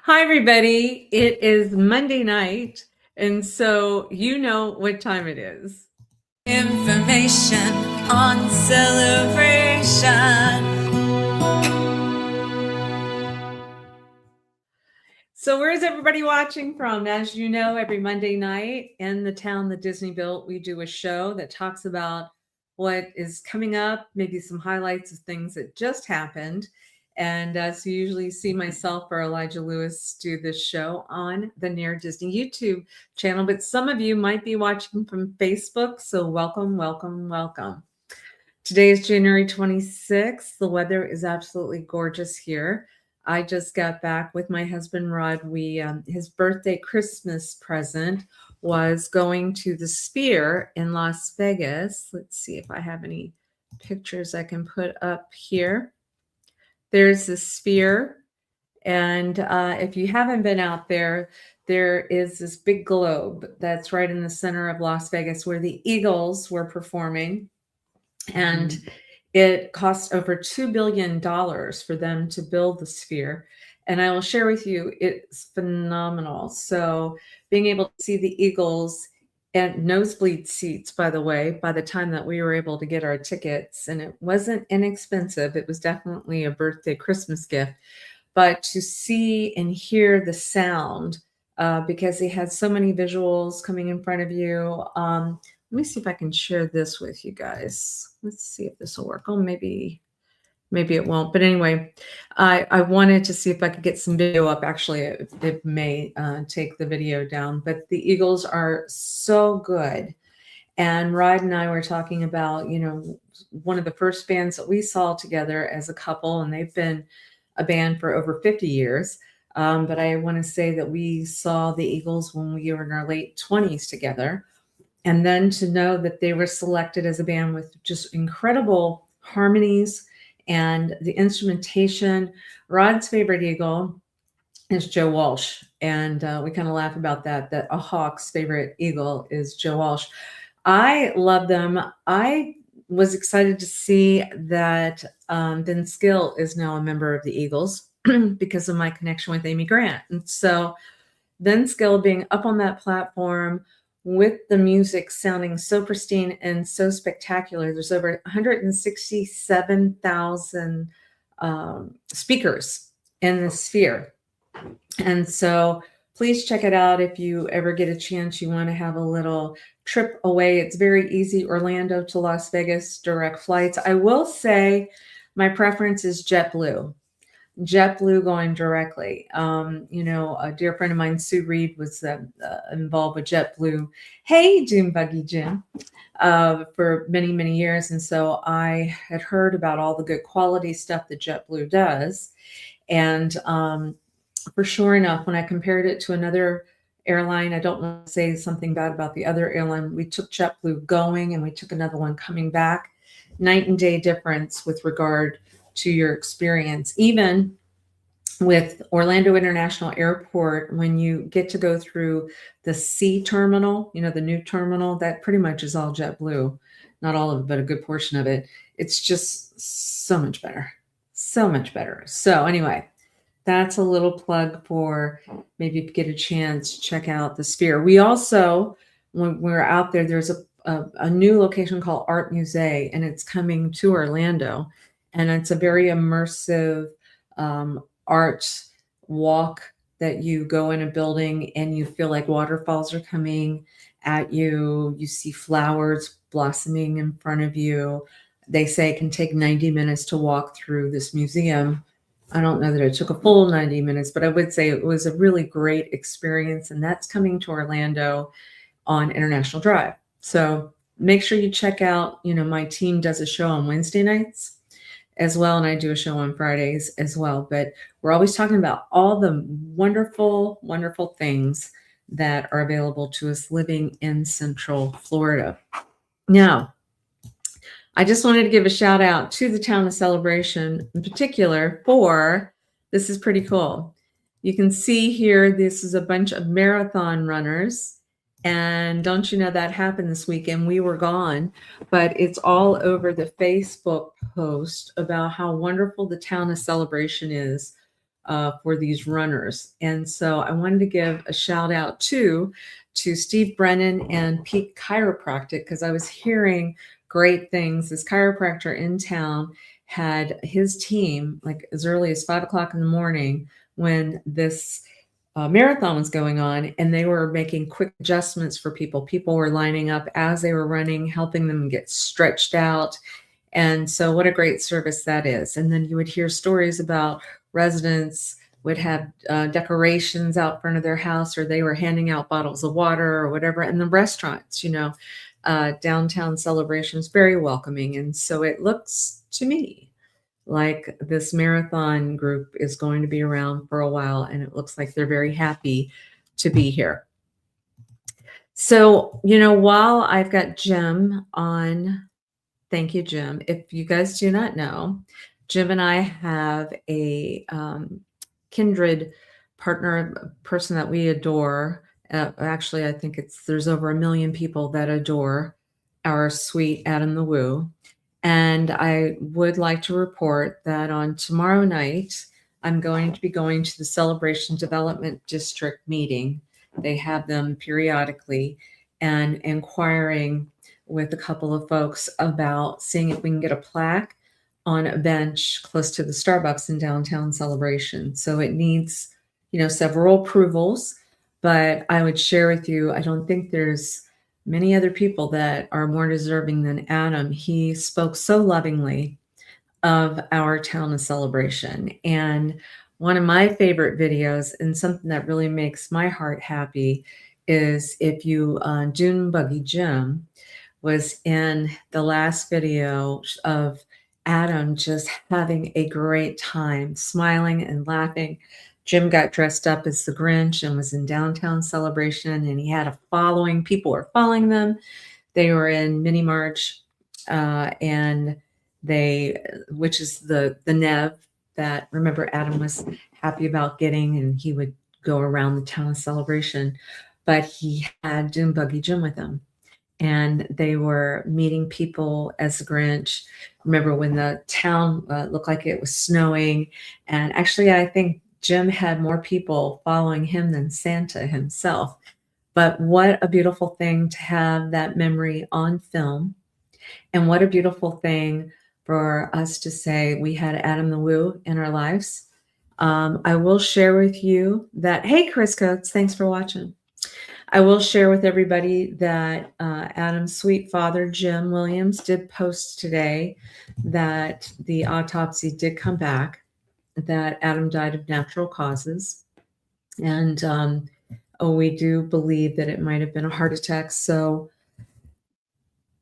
Hi, everybody. It is Monday night, and so you know what time it is. Information on celebration. So, where is everybody watching from? As you know, every Monday night in the town that Disney built, we do a show that talks about what is coming up, maybe some highlights of things that just happened. And so, you usually see myself or Elijah Lewis do this show on the Near Disney YouTube channel, but some of you might be watching from Facebook. So, welcome, welcome, welcome. Today is January 26th. The weather is absolutely gorgeous here. I just got back with my husband Rod. His birthday Christmas present was going to the Sphere in Las Vegas. Let's see if I have any pictures I can put up here. There's the Sphere, and if you haven't been out there, there is this big globe that's right in the center of Las Vegas where the Eagles were performing. And it cost over $2 billion for them to build the Sphere. And I will share with you, it's phenomenal. So being able to see the Eagles and nosebleed seats, by the way, by the time that we were able to get our tickets, and it wasn't inexpensive. It was definitely a birthday Christmas gift. But to see and hear the sound, because they had so many visuals coming in front of you. Let me see if I can share this with you guys. Let's see if this will work. Oh, maybe it won't. But anyway, I wanted to see if I could get some video up. Actually, it may take the video down. But the Eagles are so good. And Rod and I were talking about, one of the first bands that we saw together as a couple, and they've been a band for over 50 years. But I want to say that we saw the Eagles when we were in our late 20s together. And then to know that they were selected as a band with just incredible harmonies and the instrumentation. Rod's favorite Eagle is Joe Walsh. And we kind of laugh about that a Hawk's favorite Eagle is Joe Walsh. I love them. I was excited to see that Vince Gill is now a member of the Eagles because of my connection with Amy Grant. And so Vince Gill being up on that platform with the music sounding so pristine and so spectacular. There's over 167,000 speakers in the Sphere. And so please check it out if you ever get a chance. You want to have a little trip away. It's very easy. Orlando to Las Vegas, direct flights. I will say my preference is JetBlue. JetBlue going directly. A dear friend of mine, Sue Reed, was involved with JetBlue. Hey, Doom Buggy Jim, for many, many years. And so I had heard about all the good quality stuff that JetBlue does. And for sure enough, when I compared it to another airline, I don't want to say something bad about the other airline. We took JetBlue going and we took another one coming back. Night and day difference with regard to your experience. Even with Orlando International Airport, when you get to go through the C terminal, the new terminal, that pretty much is all JetBlue. Not all of it, but a good portion of it. It's just so much better. So much better. So anyway, that's a little plug for maybe if you get a chance, check out the Sphere. We also, when we're out there, there's a new location called Art Musée, and it's coming to Orlando. And it's a very immersive art walk that you go in a building and you feel like waterfalls are coming at you. You see flowers blossoming in front of you. They say it can take 90 minutes to walk through this museum. I don't know that it took a full 90 minutes, but I would say it was a really great experience. And that's coming to Orlando on International Drive. So make sure you check out, my team does a show on Wednesday nights as well, and I do a show on Fridays as well. But we're always talking about all the wonderful, wonderful things that are available to us living in Central Florida. Now, I just wanted to give a shout out to the Town of Celebration in particular for, this is pretty cool. You can see here, this is a bunch of marathon runners. And don't you know that happened this weekend? We were gone, but it's all over the Facebook post about how wonderful the Town of Celebration is for these runners. And so I wanted to give a shout out to Steve Brennan and Peak Chiropractic, because I was hearing great things. This chiropractor in town had his team like as early as 5 o'clock in the morning when this marathon was going on, and they were making quick adjustments for people. People were lining up as they were running, helping them get stretched out. And so what a great service that is. And then you would hear stories about residents would have decorations out front of their house, or they were handing out bottles of water or whatever. And the restaurants, downtown celebrations, very welcoming. And so it looks to me like this marathon group is going to be around for a while, and it looks like they're very happy to be here. So, while I've got Jim on, thank you, Jim. If you guys do not know, Jim and I have a kindred partner, person that we adore. Actually, I think there's over 1 million people that adore our sweet Adam the Woo. And I would like to report that on tomorrow night, I'm going to be going to the Celebration Development District meeting. They have them periodically, and inquiring with a couple of folks about seeing if we can get a plaque on a bench close to the Starbucks in downtown Celebration. So it needs, several approvals, but I would share with you, I don't think there's many other people that are more deserving than Adam. He spoke so lovingly of our town of Celebration. And one of my favorite videos, and something that really makes my heart happy, is if you, Dune Buggy Jim was in the last video of Adam just having a great time, smiling and laughing. Jim got dressed up as the Grinch and was in downtown Celebration, and he had a following. People were following them. They were in Mini March, and which is the Nev that, remember, Adam was happy about getting, and he would go around the town of Celebration. But he had Doom Buggy Jim with him, and they were meeting people as the Grinch. Remember when the town looked like it was snowing, and actually I think Jim had more people following him than Santa himself. But what a beautiful thing to have that memory on film. And what a beautiful thing for us to say we had Adam the Woo in our lives. I will share with you that, hey, Chris Coates, thanks for watching. I will share with everybody that Adam's sweet father, Jim Williams, did post today that the autopsy did come back, that Adam died of natural causes. And we do believe that it might have been a heart attack. So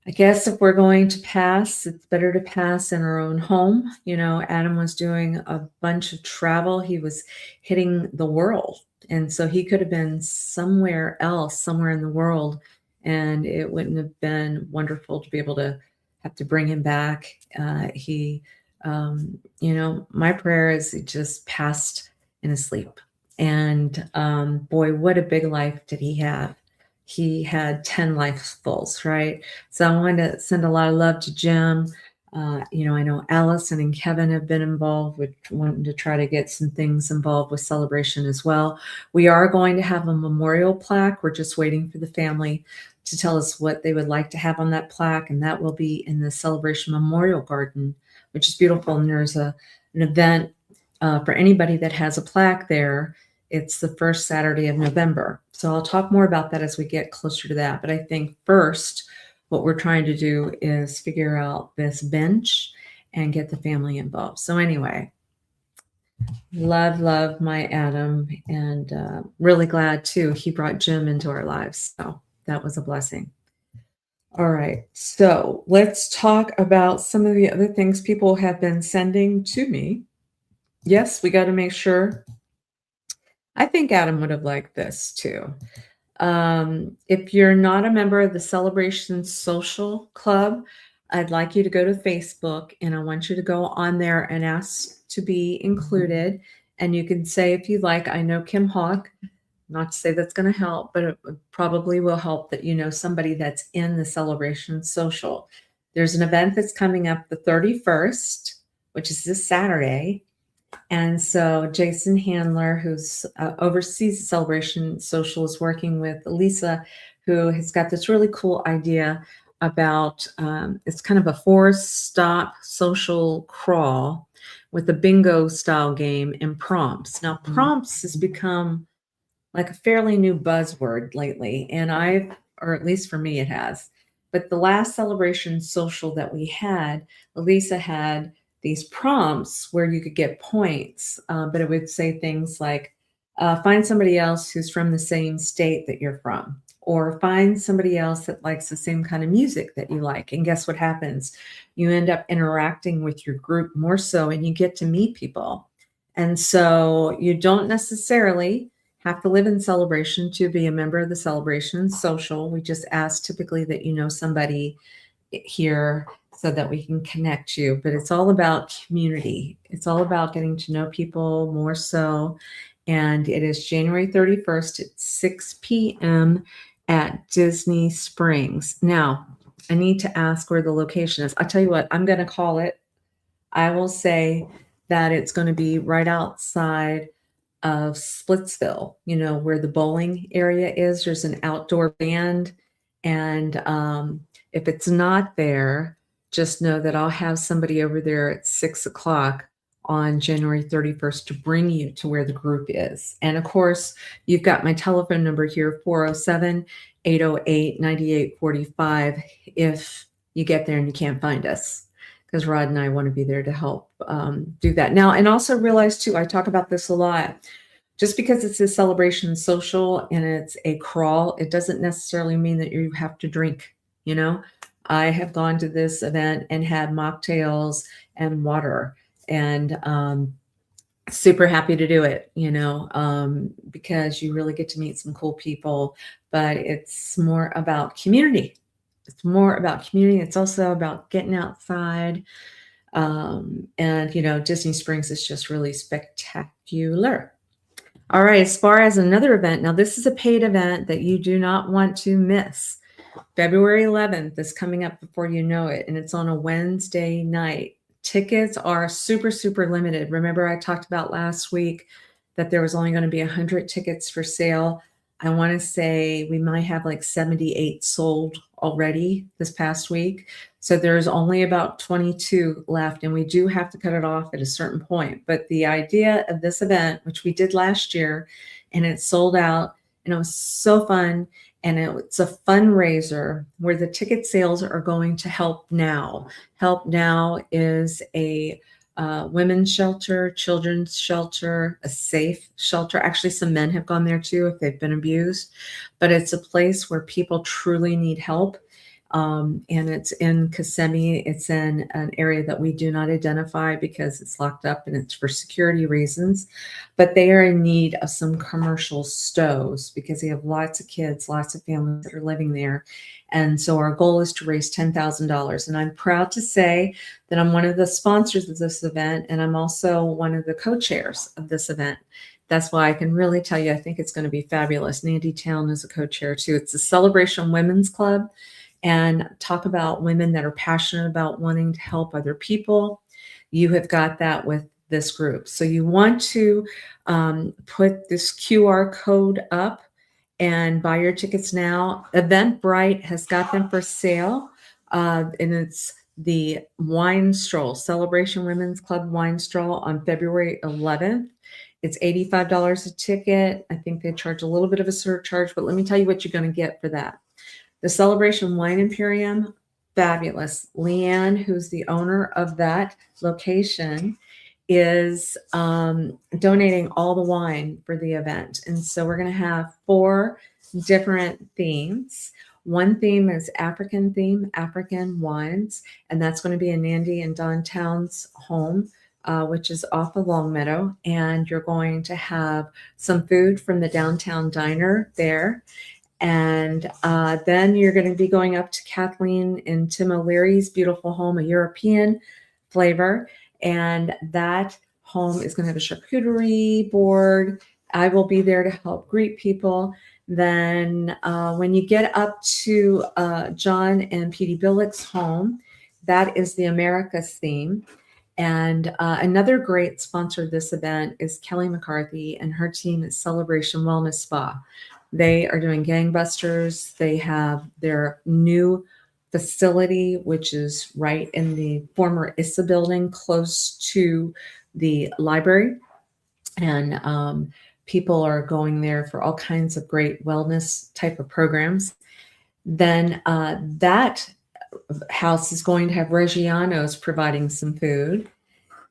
I guess if we're going to pass, it's better to pass in our own home. Adam was doing a bunch of travel. He was hitting the world. And so he could have been somewhere else, somewhere in the world. And it wouldn't have been wonderful to be able to have to bring him back. My prayer is he just passed in his sleep. And boy, what a big life did he have. He had 10 lifeluls, right? So I wanted to send a lot of love to Jim. I know Allison and Kevin have been involved with wanting to try to get some things involved with Celebration as well. We are going to have a memorial plaque. We're just waiting for the family to tell us what they would like to have on that plaque, and that will be in the Celebration Memorial Garden, which is beautiful. And there's an event for anybody that has a plaque there. It's the first Saturday of November. So I'll talk more about that as we get closer to that. But I think first, what we're trying to do is figure out this bench and get the family involved. So anyway, love my Adam, and really glad too he brought Jim into our lives. So that was a blessing. All right, so let's talk about some of the other things people have been sending to me. Yes, we got to make sure. I think Adam would have liked this too. If you're not a member of the Celebration Social Club, I'd like you to go to Facebook, and I want you to go on there and ask to be included. And you can say, if you like, I know Kim Hawk. Not to say that's going to help, but it probably will help that you know somebody that's in the Celebration Social. There's an event that's coming up the 31st, which is this Saturday. And so Jason Handler, who's oversees the Celebration Social, is working with Lisa, who has got this really cool idea about it's kind of a 4-stop social crawl with a bingo style game and prompts. Now, prompts has become like a fairly new buzzword lately, and or at least for me, it has. But the last Celebration Social that we had, Elisa had these prompts where you could get points, but it would say things like, find somebody else who's from the same state that you're from, or find somebody else that likes the same kind of music that you like. And guess what happens? You end up interacting with your group more so, and you get to meet people. And so you don't necessarily have to live in Celebration to be a member of the Celebration Social. We just ask typically that you know somebody here so that we can connect you. But it's all about community. It's all about getting to know people more so. And it is January 31st at 6 p.m. at Disney Springs. Now, I need to ask where the location is. I'll tell you what, I'm going to call it. I will say that it's going to be right outside of Splitsville, where the bowling area is. There's an outdoor band. And if it's not there, just know that I'll have somebody over there at 6 o'clock on January 31st to bring you to where the group is. And of course, you've got my telephone number here, 407-808-9845, if you get there and you can't find us, because Rod and I want to be there to help do that. Now, and also realize too, I talk about this a lot, just because it's a Celebration Social and it's a crawl, it doesn't necessarily mean that you have to drink. I have gone to this event and had mocktails and water, and super happy to do it, because you really get to meet some cool people. But it's more about community. It's more about community. It's also about getting outside. And, Disney Springs is just really spectacular. All right, as far as another event, now this is a paid event that you do not want to miss. February 11th is coming up before you know it, and it's on a Wednesday night. Tickets are super, super limited. Remember, I talked about last week that there was only going to be 100 tickets for sale. I want to say we might have like 78 sold already this past week. So there's only about 22 left, and we do have to cut it off at a certain point. But the idea of this event, which we did last year, and it sold out, and it was so fun. And it's a fundraiser where the ticket sales are going to Help Now. Help Now is a women's shelter, children's shelter, a safe shelter. Actually, some men have gone there too if they've been abused. But it's a place where people truly need help. And it's in Kissimmee. It's in an area that we do not identify because it's locked up and it's for security reasons. But they are in need of some commercial stoves because they have lots of kids, lots of families that are living there. And so our goal is to raise $10,000. And I'm proud to say that I'm one of the sponsors of this event, and I'm also one of the co-chairs of this event. That's why I can really tell you, I think it's going to be fabulous. Nandy Town is a co-chair too. It's a Celebration Women's Club, and talk about women that are passionate about wanting to help other people. You have got that with this group. So you want to put this QR code up and buy your tickets now. Eventbrite has got them for sale, and it's the Wine Stroll, Celebration Women's Club Wine Stroll on February 11th. It's $85 a ticket. I think they charge a little bit of a surcharge, but let me tell you what you're going to get for that. The Celebration Wine Emporium, fabulous. Leanne, who's the owner of that location, is donating all the wine for the event. And so we're going to have 4 different themes. One theme is African theme, African wines, and that's going to be in Nandy and Don Town's home, which is off of Longmeadow. And you're going to have some food from the downtown diner there. And then you're going to be going up to Kathleen and Tim O'Leary's beautiful home, a European flavor. And that home is going to have a charcuterie board. I will be there to help greet people. Then when you get up to John and Petey Billick's home, that is the Americas theme. And another great sponsor of this event is Kelly McCarthy and her team at Celebration Wellness Spa. They are doing gangbusters. They have their new facility, which is right in the former ISSA building, close to the library. And people are going there for all kinds of great wellness type of programs. Then that house is going to have Reggiano's providing some food.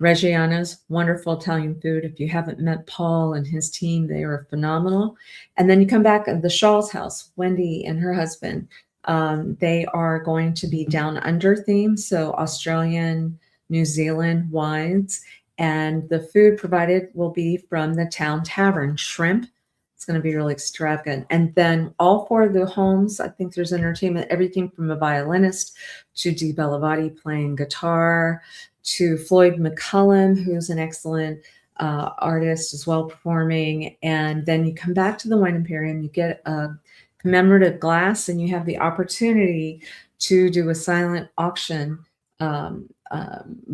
Reggiano's, wonderful Italian food. If you haven't met Paul and his team, they are phenomenal. And then you come back at the Shaw's house, Wendy and her husband. They are going to be down under theme, so Australian, New Zealand wines. And the food provided will be from the Town Tavern, shrimp. It's going to be really extravagant. And then all four of the homes, I think there's entertainment, everything from a violinist to Dee Bellavati playing guitar, to Floyd McCullum, who's an excellent artist as well, performing. And then you come back to the Wine Imperium, you get a commemorative glass, and you have the opportunity to do a silent auction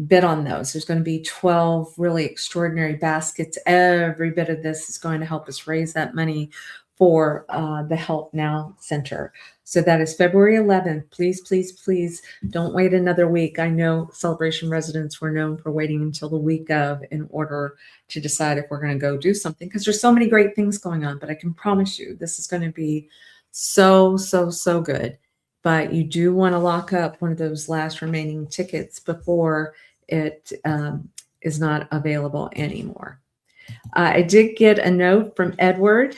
bid on those. There's going to be 12 really extraordinary baskets. Every bit of this is going to help us raise that money for the Help Now Center. So that is February 11th. Please, please, please don't wait another week. I know Celebration residents were known for waiting until the week of in order to decide if we're going to go do something, because there's so many great things going on. But I can promise you this is going to be so, so, so good. But you do want to lock up one of those last remaining tickets before it is not available anymore. I did get a note from Edward.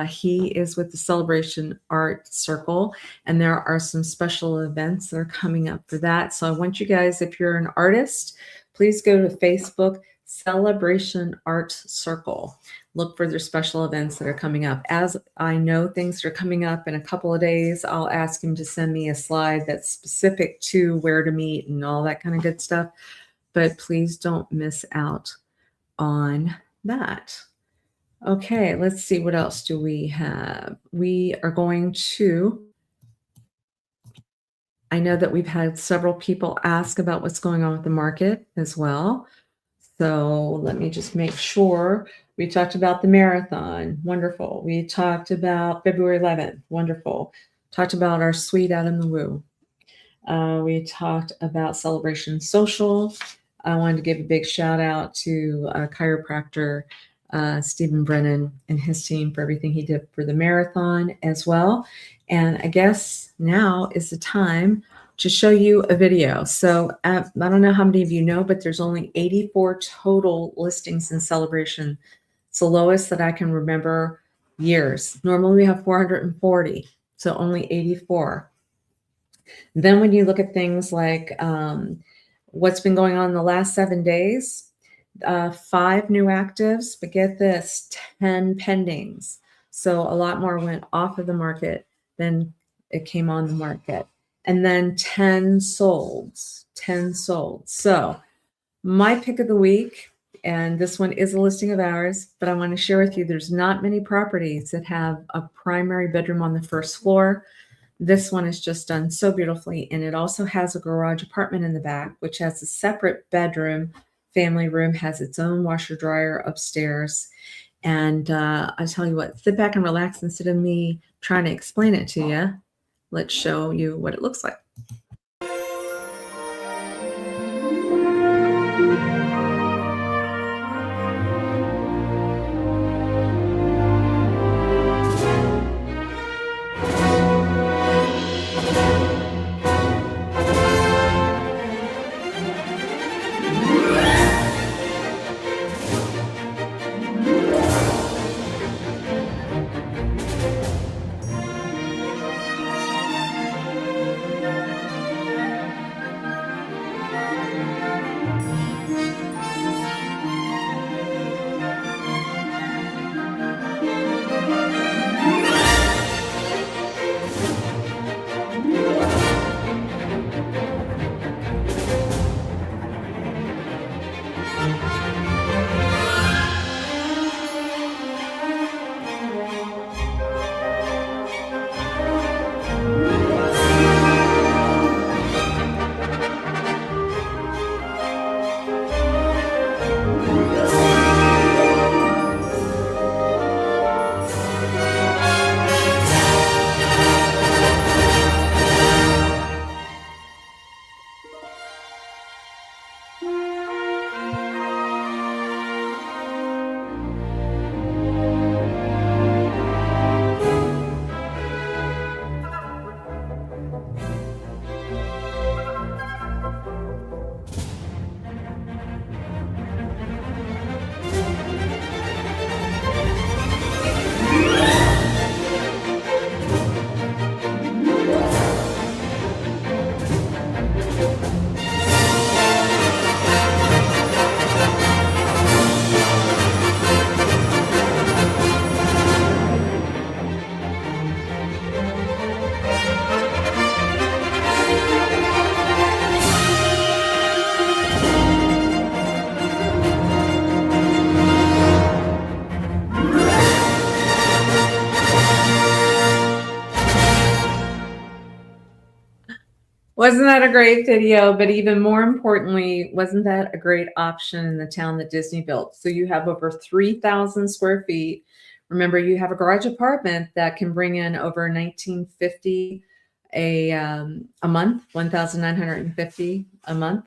He is with the Celebration Art Circle, and there are some special events that are coming up for that. So I want you guys, if you're an artist, please go to Facebook, Celebration Art Circle. Look for their special events that are coming up. As I know things are coming up in a couple of days, I'll ask him to send me a slide that's specific to where to meet and all that kind of good stuff. But please don't miss out on that. Okay, let's see, what else do we have? We are going to, I know that we've had several people ask about what's going on with the market as well. So let me just make sure. We talked about the marathon. Wonderful. We talked about February 11th. Wonderful. Talked about our suite out in the Woo. We talked about Celebration Social. I wanted to give a big shout out to chiropractor Stephen Brennan and his team for everything he did for the marathon as well. And I guess now is the time to show you a video. So I don't know how many of you know, but there's only 84 total listings in Celebration. It's the lowest that I can remember years. Normally we have 440, so only 84. Then when you look at things like what's been going on in the last 7 days, 5 new actives, but get this, 10 pendings. So a lot more went off of the market than it came on the market. And then 10 sold, 10 sold. So my pick of the week, and this one is a listing of ours, but I want to share with you, there's not many properties that have a primary bedroom on the first floor. This one is just done so beautifully. And it also has a garage apartment in the back, which has a separate bedroom. Family room has its own washer dryer upstairs. And I tell you what, sit back and relax instead of me trying to explain it to you. Let's show you what it looks like. Wasn't that a great video? But even more importantly, wasn't that a great option in the town that Disney built? So you have over 3,000 square feet. Remember, you have a garage apartment that can bring in over 1950 a month, 1,950 a month,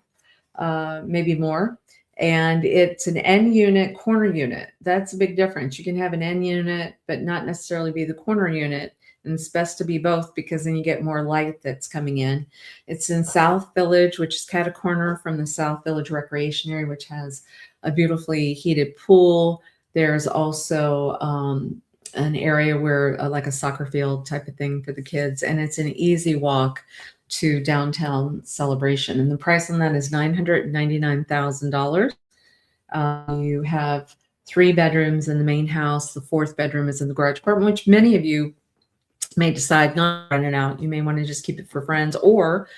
maybe more. And it's an end unit, corner unit. That's a big difference. You can have an end unit, but not necessarily be the corner unit. And it's best to be both because then you get more light that's coming in. It's in South Village, which is cat a corner from the South Village Recreation Area, which has a beautifully heated pool. There's also an area where like a soccer field type of thing for the kids. And it's an easy walk to downtown Celebration. And the price on that is $999,000. You have 3 bedrooms in the main house. The 4th bedroom is in the garage apartment, which many of you may decide not to rent it out. You may want to just keep it for friends, or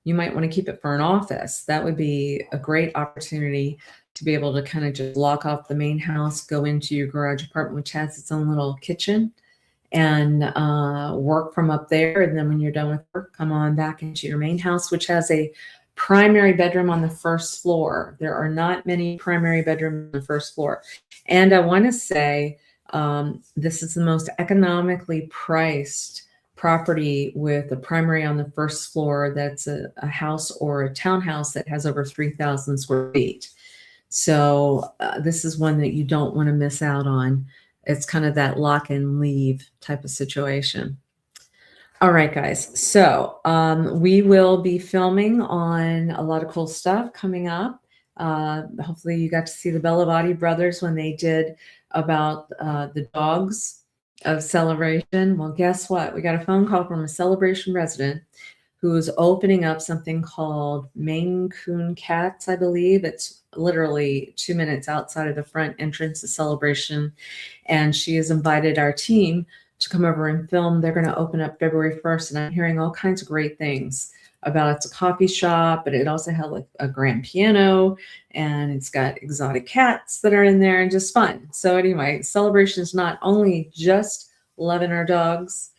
you might want to keep it for an office. That would be a great opportunity to be able to kind of just lock off the main house, go into your garage apartment, which has its own little kitchen, and work from up there. And then when you're done with work, come on back into your main house, which has a primary bedroom on the first floor. There are not many primary bedrooms on the first floor. And I want to say this is the most economically priced property with a primary on the first floor that's a house or a townhouse that has over 3,000 square feet. So this is one that you don't want to miss out on. It's kind of that lock and leave type of situation. All right, guys. So we will be filming on a lot of cool stuff coming up. Hopefully you got to see the Bellavati brothers when they did about the dogs of Celebration. Well, guess what? We got a phone call from a Celebration resident who is opening up something called Maine Coon Cats, I believe. It's literally 2 minutes outside of the front entrance of Celebration. And she has invited our team to come over and film. They're going to open up February 1st. And I'm hearing all kinds of great things about it's a coffee shop, but it also has like a grand piano, and it's got exotic cats that are in there and just fun. So anyway, Celebration is not only just loving our dogs,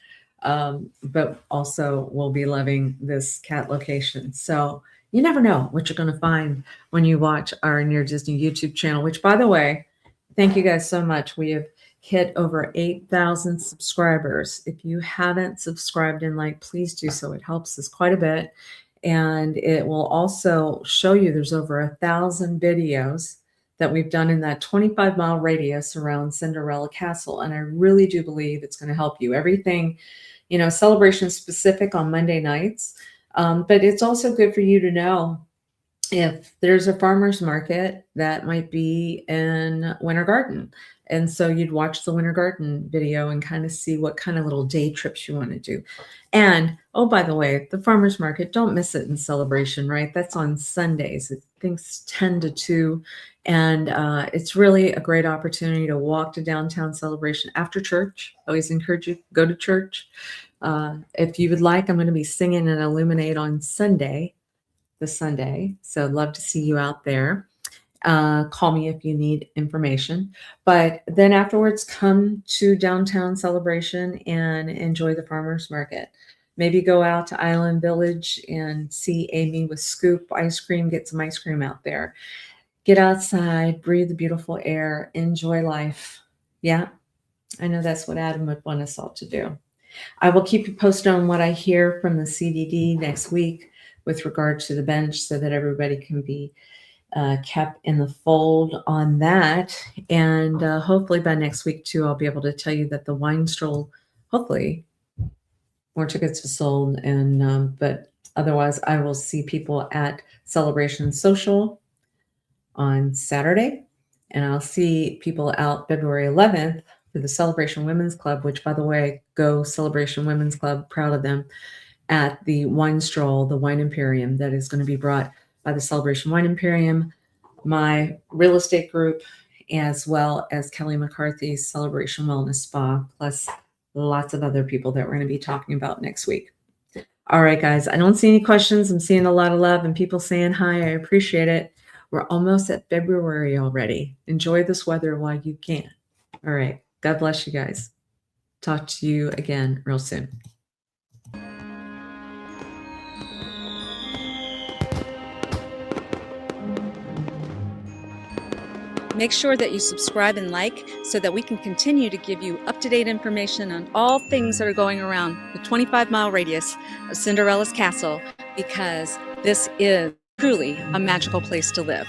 but also we'll be loving this cat location. So you never know what you're going to find when you watch our Near Disney YouTube channel, which, by the way, thank you guys so much. We have hit over 8,000 subscribers. If you haven't subscribed and liked, please do so. It helps us quite a bit. And it will also show you there's over 1,000 videos that we've done in that 25-mile radius around Cinderella Castle. And I really do believe it's going to help you. Everything, you know, Celebration specific on Monday nights. But it's also good for you to know if there's a farmer's market that might be in Winter Garden. And so you'd watch the Winter Garden video and kind of see what kind of little day trips you want to do. And, oh, by the way, the farmer's market, don't miss it in Celebration, right? That's on Sundays. I think it's 10 to 2. And it's really a great opportunity to walk to downtown Celebration after church. I always encourage you to go to church. If you would like, I'm going to be singing and Illuminate on Sunday, this Sunday. So I'd love to see you out there. Call me if you need information. But then afterwards, come to downtown Celebration and enjoy the farmers market. Maybe go out to Island Village and see Amy with Scoop ice cream, get some ice cream out there. Get outside, breathe the beautiful air, enjoy life. Yeah, I know that's what Adam would want us all to do. I will keep you posted on what I hear from the CDD next week with regard to the bench so that everybody can be kept in the fold on that. And hopefully by next week, too, I'll be able to tell you that the Wine Stroll, hopefully, more tickets are sold. And but otherwise, I will see people at Celebration Social on Saturday. And I'll see people out February 11th for the Celebration Women's Club, which, by the way, go Celebration Women's Club, proud of them, at the Wine Stroll, the Wine Imperium that is going to be brought by the Celebration Wine Imperium, my real estate group, as well as Kelly McCarthy's Celebration Wellness Spa, plus lots of other people that we're going to be talking about next week. All right, guys, I don't see any questions. I'm seeing a lot of love and people saying hi. I appreciate it. We're almost at February already. Enjoy this weather while you can. All right. God bless you guys. Talk to you again real soon. Make sure that you subscribe and like so that we can continue to give you up-to-date information on all things that are going around the 25-mile radius of Cinderella's Castle, because this is truly a magical place to live.